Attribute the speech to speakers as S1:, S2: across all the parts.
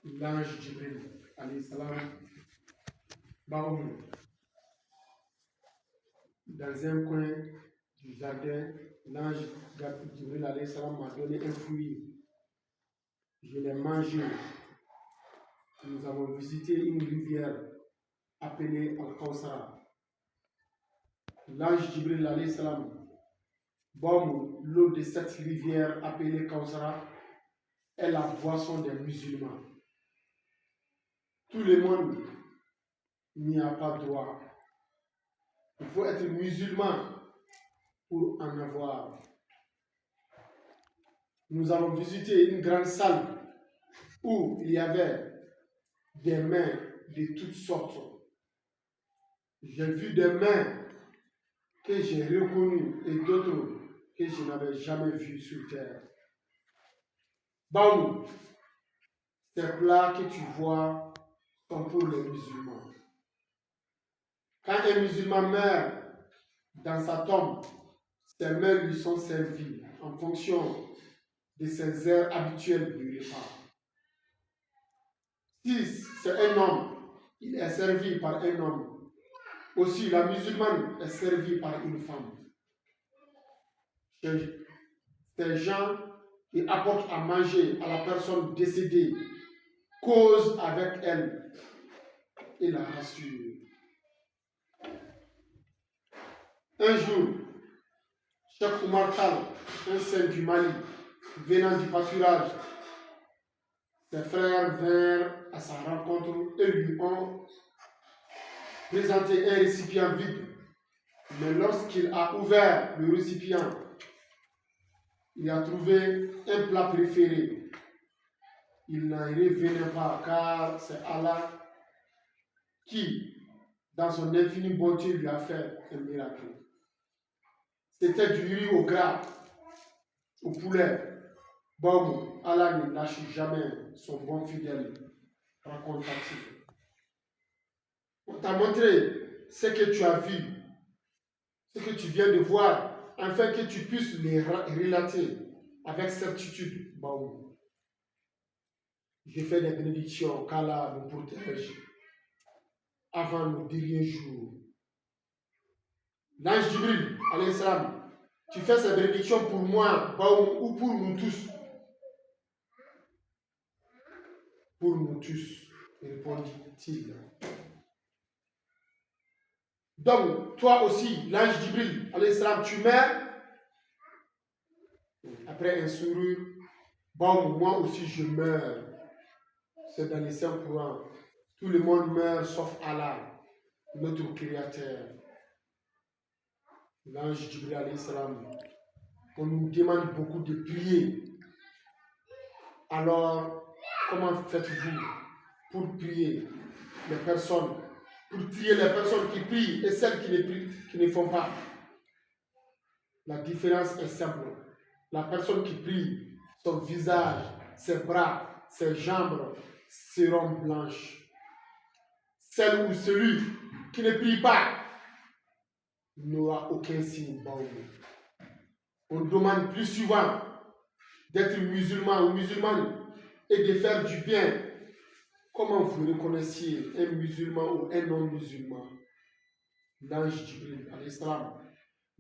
S1: l'ange Jibril, alayhi salam, Baoum, dans un coin du jardin, l'ange Jibril, alayhi salam, m'a donné un fruit. Je l'ai mangé. Nous avons visité une rivière appelée Al-Kawsara. L'ange Jibril, alayhi salam, Baoum, l'eau de cette rivière appelée Kawsara est la boisson des musulmans. Tout le monde n'y a pas droit. Il faut être musulman pour en avoir. Nous avons visité une grande salle où il y avait des mains de toutes sortes. J'ai vu des mains que j'ai reconnues et d'autres que je n'avais jamais vues sur terre. Baou, ces plats que tu vois sont pour les musulmans. Quand un musulman meurt dans sa tombe, ses mains lui sont servies en fonction de ses heures habituelles du repas. Si c'est un homme, il est servi par un homme. Aussi, la musulmane est servie par une femme. Ces gens qui apportent à manger à la personne décédée causent avec elle et la rassurent. Un jour, Cheikh Oumar Tal, un saint du Mali, venant du pâturage, ses frères vinrent à sa rencontre et lui ont présenté un récipient vide. Mais lorsqu'il a ouvert le récipient, il a trouvé un plat préféré. Il n'en revenait pas car c'est Allah qui, dans son infinie bonté, lui a fait un miracle. C'était du riz au gras, au poulet. Bon, Allah ne lâche jamais son bon fidèle, raconte Fatih. On t'a montré ce que tu as vu, ce que tu viens de voir, afin que tu puisses les relater avec certitude. Bon, je fais des bénédictions qu'Allah nous protège avant le dernier jour. L'ange Jibril, alayhi salam, tu fais ces bénédictions pour moi, Baoum, ou pour nous tous? Pour nous tous, répondit-il. Donc, toi aussi, l'ange Jibril, alayhi salam, tu meurs. Après un sourire, bon, moi aussi je meurs. C'est dans les saints courants. Tout le monde meurt sauf Allah, notre Créateur. L'ange Jibril, alayhi salam, on nous demande beaucoup de prier. Alors, comment faites-vous pour prier les personnes, pour prier les personnes qui prient et celles qui ne prient, qui ne font pas? La différence est simple. La personne qui prie, son visage, ses bras, ses jambes seront blanches. Celle ou celui qui ne prie pas n'aura aucun signe. On demande plus souvent d'être musulman ou musulmane et de faire du bien. Comment vous reconnaissiez un musulman ou un non-musulman? L'ange Jibril, alayhi salam.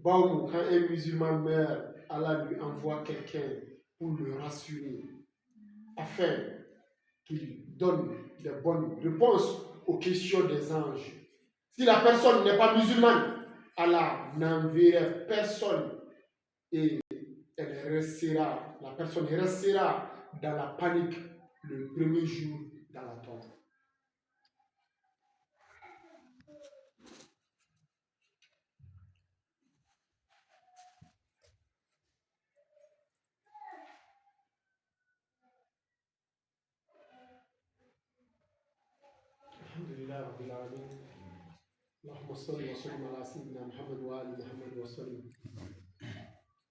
S1: Quand un musulman meurt, Allah lui envoie quelqu'un pour le rassurer, afin qu'il donne des bonnes réponses aux questions des anges. Si la personne n'est pas musulmane, Allah n'enverrait personne et la personne restera dans la panique le premier jour dans la tombe. Alhamdulillah Rabbil Alamin. Allahumma salli wa sallim ala sayyidina Muhammad wa ali Muhammad wa sallim.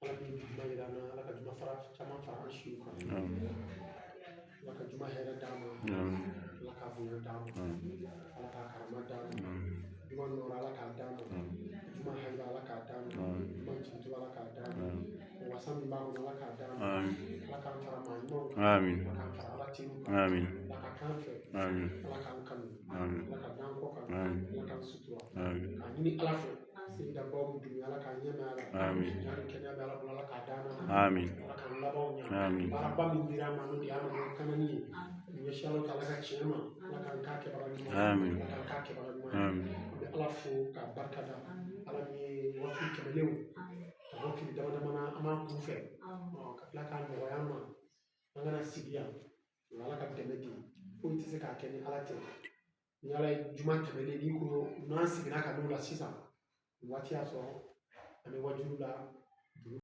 S1: Ala bi juma irana, ala ka juma fara caman fara an siw kan. Ala ka juma hɛrɛ d'an ma. Ala ka bonya d'an ma. Ala ka karama d'an ma. Juma nɔrɔ ala k'a d'an ma. Juma hɛrɛ ala k'a d'an ma. Juma jigitu ala k'a d'an ma. Wasa min b'a kɔnɔ ala k'a d'an ma. Ala k'an fara maa ɲumanw kan. Ala k'an fara ala teliw kan. Ala ka kan k'an fɛ ala k'an kanu ala ka d'an kɔ kan ala k'an sutura k'a ɲini ala fɛ sigida baw dun ala k'an ɲɛmɛ ala ɲari kɛnɛya bɛ ala bolo ala k'a d'an ma ala k'an labanw ɲa baaraba min dira an ma n'o de y'an ma kanani ye ɲɛsi ala ka ala ka tiɲɛ ma ala k'an k'a kɛbaga ɲuman ala k'an k'a kɛbaga ɲuman an bɛ ala fo k'a barika da ala min ye waati tɛmɛnlenw ka bɔ tile dama dama na an b'an kun fɛ ka tila k'a nɔgɔya an ma an kana sigi yan ala ka dɛmɛ di foyi tɛ se k'a kɛ ni ala tɛ ni ala ye juma tɛmɛlen n'i ko n'an seginna ka n'o la sisan waati y'a sɔrɔ an bɛ wajulu la